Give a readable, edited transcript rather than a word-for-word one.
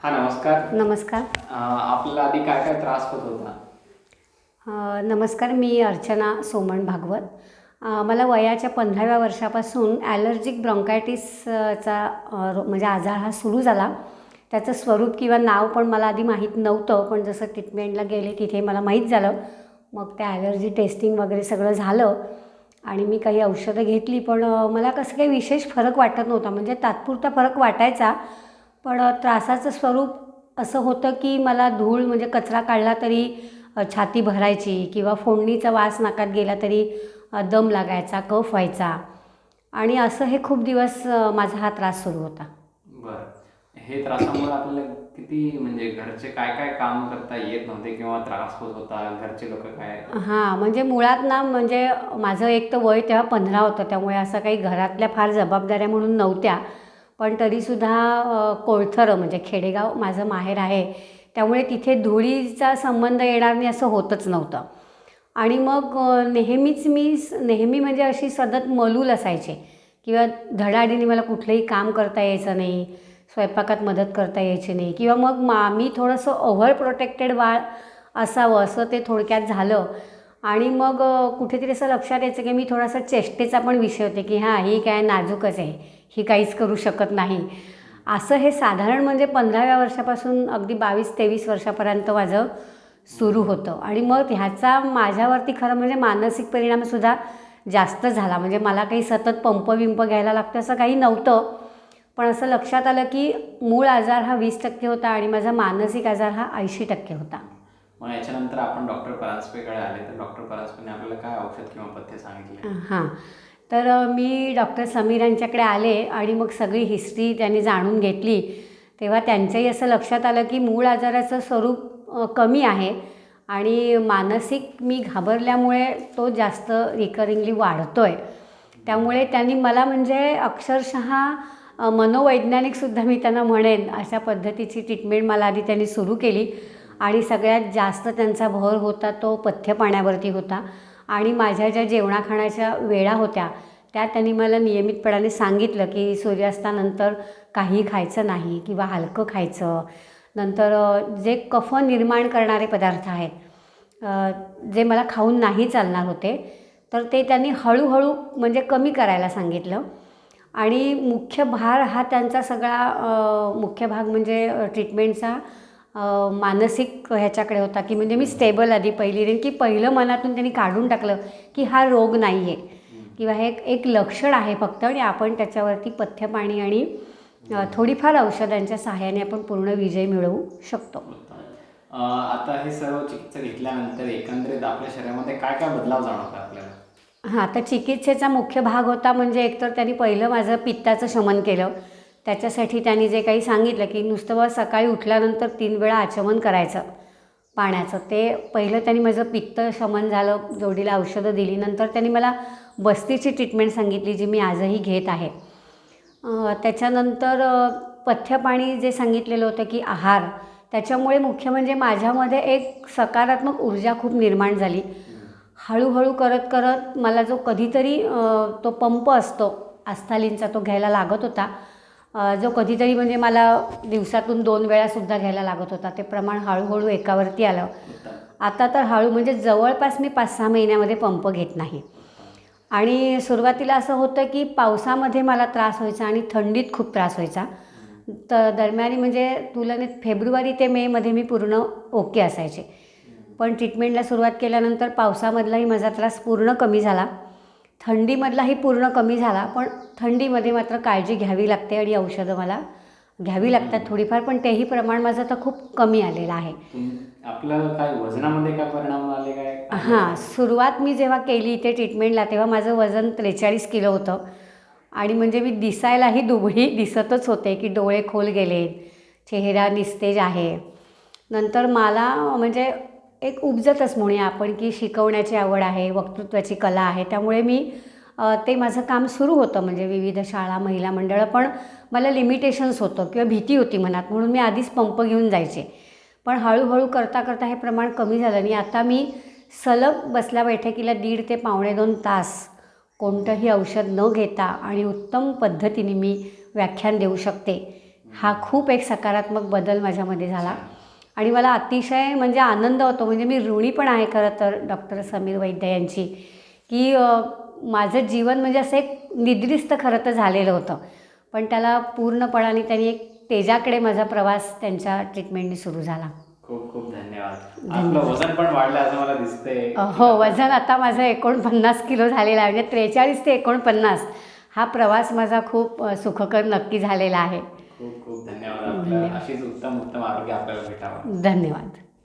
हा नमस्कार. नमस्कार. आपल्याला आधी काय काय त्रास होत होता? नमस्कार, मी अर्चना सोमण भागवत. मला वयाच्या 15व्या वर्षापासून ॲलर्जिक ब्रॉन्कायटिसचा म्हणजे आजार हा सुरू झाला. त्याचं स्वरूप किंवा नाव पण मला आधी माहीत नव्हतं, पण जसं ट्रीटमेंटला गेले तिथे मला माहीत झालं. मग त्या ॲलर्जी टेस्टिंग वगैरे सगळं झालं आणि मी काही औषधं घेतली, पण मला कसं काही विशेष फरक वाटत नव्हता. म्हणजे तात्पुरता फरक वाटायचा, पण त्रासाचं स्वरूप असं होतं की मला धूळ म्हणजे कचरा काढला तरी छाती भरायची किंवा फोडणीचा वास नाकात गेला तरी दम लागायचा, कफ व्हायचा आणि असं हे खूप दिवस माझा हा त्रास सुरू होता. बरं. हे त्रासामुळे आपल्याला किती म्हणजे घरचे काय काय काम करता येत नव्हते किंवा त्रास होत होता? घरचे लोक काय? हां, म्हणजे मुळात ना, म्हणजे माझं एक तर वय तेव्हा 15 होतं, त्यामुळे असं काही घरातल्या फार जबाबदाऱ्या म्हणून नव्हत्या. पण तरीसुद्धा कोळथरं म्हणजे खेडेगाव माझं माहेर आहे, त्यामुळे तिथे धुळीचा संबंध येणार नाही असं होतच नव्हतं. आणि मग नेहमी म्हणजे अशी सतत मलूल असायचे किंवा धडाडीने मला कुठलंही काम करता यायचं नाही, स्वयंपाकात मदत करता यायची नाही किंवा मग मी थोडंसं ओव्हर प्रोटेक्टेड बाळ असावं असं ते थोडक्यात झालं. आणि मग कुठेतरी असं लक्षात यायचं की मी थोडासा चेष्टेचा पण विषय होते की हां, ही काय नाजूकच आहे, ही काहीच करू शकत नाही. असं हे साधारण म्हणजे 15व्या वर्षापासून अगदी 22-23 वर्षापर्यंत माझं सुरू होतं. आणि मग ह्याचा माझ्यावरती खरं म्हणजे मानसिक परिणामसुद्धा जास्त झाला. म्हणजे मला काही सतत पंप घ्यायला लागतं असं काही नव्हतं. पण असं लक्षात आलं की मूळ आजार हा 20% होता आणि माझा मानसिक आजार हा 80% होता. मग याच्यानंतर आपण डॉक्टर परांजपेकडे आले, तर डॉक्टर परांजपेने आपल्याला काय औषध किंवा पथ्य सांगितले? हां. तर मी डॉक्टर समीर यांच्याकडे आले आणि मग सगळी हिस्ट्री त्यांनी जाणून घेतली. तेव्हा त्यांच्याही असं लक्षात आलं की मूळ आजाराचं स्वरूप कमी आहे आणि मानसिक मी घाबरल्यामुळे तो जास्त रिकरिंगली वाढतो आहे. त्यामुळे त्यांनी मला म्हणजे अक्षरशः मनोवैज्ञानिकसुद्धा मी त्यांना म्हणेन अशा पद्धतीची ट्रीटमेंट मला आधी त्यांनी सुरू केली. आणि सगळ्यात जास्त त्यांचा भर होता तो पथ्यपाण्यावरती होता. आणि माझ्या ज्या जेवणाखाण्याच्या वेळा होत्या त्या त्यांनी मला नियमितपणाने सांगितलं की सूर्यास्तानंतर काही खायचं नाही किंवा हलकं खायचं. नंतर जे कफ निर्माण करणारे पदार्थ आहेत जे मला खाऊन नाही चालणार होते, तर ते त्यांनी हळूहळू म्हणजे कमी करायला सांगितलं. आणि मुख्य भार हा त्यांचा सगळा मुख्य भाग म्हणजे ट्रीटमेंटचा मानसिक ह्याच्याकडे होता की म्हणजे मी स्टेबल आधी पहिली की पहिलं मनातून त्यांनी काढून टाकलं की हा रोग नाही आहे किंवा हे एक लक्षण आहे फक्त आणि आपण त्याच्यावरती पथ्यपाणी आणि थोडीफार औषधांच्या सहाय्याने आपण पूर्ण विजय मिळवू शकतो. आता हे सर्व चिकित्सा घेतल्यानंतर एकंदरीत आपल्या शरीरामध्ये काय काय बदलाव जाणवतात आपल्याला? हां, तर चिकित्सेचा मुख्य भाग होता म्हणजे एकतर त्यांनी पहिलं माझं पित्ताचं शमन केलं. त्याच्यासाठी त्यांनी जे काही सांगितलं की नुसतं सकाळी उठल्यानंतर 3 वेळा आचमन करायचं पाण्याचं, ते पहिलं त्यांनी माझं पित्त शमन झालं, जोडीला औषधं दिली. नंतर त्यांनी मला बस्तीची ट्रीटमेंट सांगितली जी मी आजही घेत आहे. त्याच्यानंतर पथ्यपाणी जे सांगितलेलं होतं की आहार, त्याच्यामुळे मुख्य म्हणजे माझ्यामध्ये एक सकारात्मक ऊर्जा खूप निर्माण झाली. हळूहळू करत करत मला जो कधीतरी तो पंप असतो आस्थालीनचा तो घ्यायला लागत होता, जो कधीतरी म्हणजे मला दिवसातून 2 वेळासुद्धा घ्यायला लागत होता, ते प्रमाण हळूहळू एकावरती आलं. आता तर म्हणजे जवळपास मी 5-6 महिन्यामध्ये पंप घेत नाही. आणि सुरुवातीला असं होतं की पावसामध्ये मला त्रास व्हायचा आणि थंडीत खूप त्रास व्हायचा. तर दरम्यानी म्हणजे तुलनेत फेब्रुवारी ते मेमध्ये मी पूर्ण ओके असायचे. पण ट्रीटमेंटला सुरुवात केल्यानंतर पावसामधलाही माझा त्रास पूर्ण कमी झाला, थंडीमधलाही पूर्ण कमी झाला. पण थंडीमध्ये मात्र काळजी घ्यावी लागते आणि औषधं मला घ्यावी लागतात थोडीफार, पण तेही प्रमाण माझं आता खूप कमी आलेलं आहे. आपलं काय वजनामध्ये काय परिणाम आले काय? हां, सुरुवात मी जेव्हा केली इथे ट्रीटमेंटला तेव्हा माझं वजन 43 किलो होतं आणि म्हणजे मी दिसायलाही दुबळी दिसतच होते की डोळे खोल गेले, चेहरा निस्तेज आहे. नंतर मला म्हणजे एक उपजतच म्हणूया आपण की शिकवण्याची आवड आहे, वक्तृत्वाची कला आहे, त्यामुळे मी ते माझं काम सुरू होतं म्हणजे विविध शाळा, महिला मंडळं. पण मला लिमिटेशन्स होतं किंवा भीती होती मनात, म्हणून मी आधीच पंप घेऊन जायचे. पण हळूहळू करता करता हे प्रमाण कमी झालं आणि आता मी सलग बसल्या बैठकीला 1.5 ते 2.25 तास कोणतंही औषध न घेता आणि उत्तम पद्धतीने मी व्याख्यान देऊ शकते. हा खूप एक सकारात्मक बदल माझ्यामध्ये झाला आणि मला अतिशय म्हणजे आनंद होतो. म्हणजे मी ऋणी पण आहे खरं तर डॉक्टर समीर वैद्य यांची, की माझं जीवन म्हणजे असं एक निद्रिस्त खरं तर झालेलं होतं, पण त्याला पूर्णपणाने त्यांनी एक तेजाकडे माझा प्रवास त्यांच्या ट्रीटमेंटने सुरू झाला. खूप खूप धन्यवाद. आपलं वजन पण वाढलं असं मला दिसतंय. हो, वजन आता माझं 49 किलो झालेलं आहे. म्हणजे 43 ते 49 हा प्रवास माझा खूप सुखकर नक्की झालेला आहे. खूप खूप धन्यवाद. आपलं अशीच उत्तम उत्तम आरोग्य आपल्याला भेटावं. धन्यवाद.